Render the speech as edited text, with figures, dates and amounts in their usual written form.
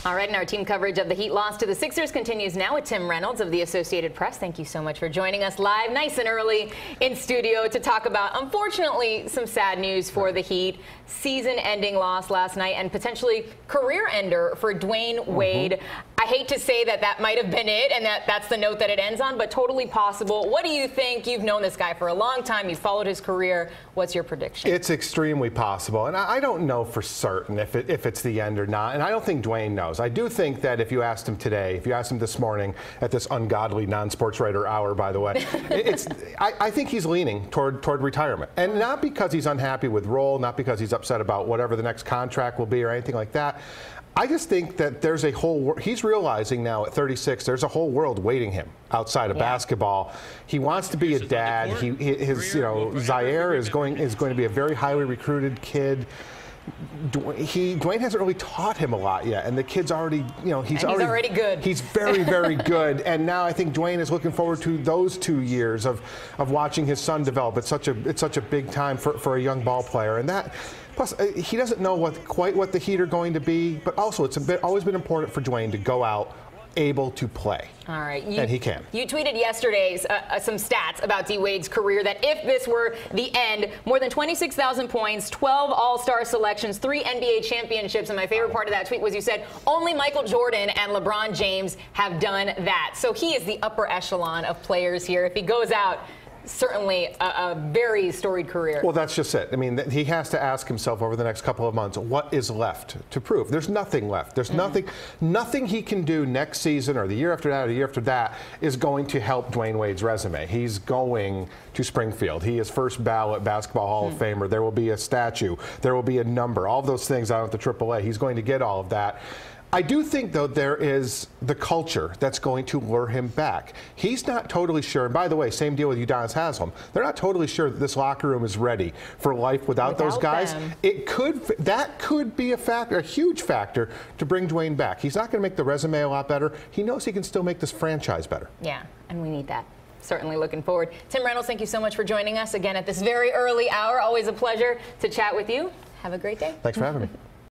All right, and our team coverage of the Heat loss to the Sixers continues now with Tim Reynolds of the Associated Press. Thank you so much for joining us live, nice and early in studio to talk about, unfortunately, some sad news for the Heat. Season-ending loss last night and potentially career-ender for Dwyane Wade. I hate to say that that might have been it and that's the note that it ends on, but totally possible. What do you think? You've known this guy for a long time. You've followed his career. What's your prediction? It's extremely possible, and I don't know for certain if it's the end or not, and I don't think Dwyane knows. I do think that if you asked him today, if you asked him this morning at this ungodly non-sports writer hour, by the way, I think he's leaning toward retirement, and not because he's unhappy with role, not because he's upset about whatever the next contract will be or anything like that. I just think that there's a whole, he's realizing now at 36, there's a whole world waiting him outside of basketball. He wants to be a dad. Zaire is going to be a very highly recruited kid. Dwyane hasn't really taught him a lot yet, and the kid's already, he's already good. He's very, very good, and now I think Dwyane is looking forward to those 2 years of watching his son develop. It's such a big time for a young ball player, and that. Plus, he doesn't know quite what the Heat are going to be, but also it's always been important for Dwyane to go out able to play. All right. And he can. You tweeted yesterday some stats about D. Wade's career that if this were the end, more than 26,000 points, 12 All-Star selections, 3 NBA championships, and my favorite part of that tweet was you said only Michael Jordan and LeBron James have done that. So he is the upper echelon of players here. If he goes out, certainly a very storied career. Well, that's just it. I mean, he has to ask himself over the next couple of months, what is left to prove? There's nothing left. There's nothing he can do next season or the year after that or the year after that is going to help Dwyane Wade's resume. He's going to Springfield. He is first ballot Basketball Hall of Famer. There will be a statue. There will be a number. All of those things out at the AAA. He's going to get all of that. I do think, though, there is the culture that's going to lure him back. He's not totally sure. And by the way, same deal with Udonis Haslem. They're not totally sure that this locker room is ready for life without those guys. That could be a factor, a huge factor, to bring Dwyane back. He's not going to make the resume a lot better. He knows he can still make this franchise better. Yeah, and we need that. Certainly looking forward. Tim Reynolds, thank you so much for joining us again at this very early hour. Always a pleasure to chat with you. Have a great day. Thanks for having me.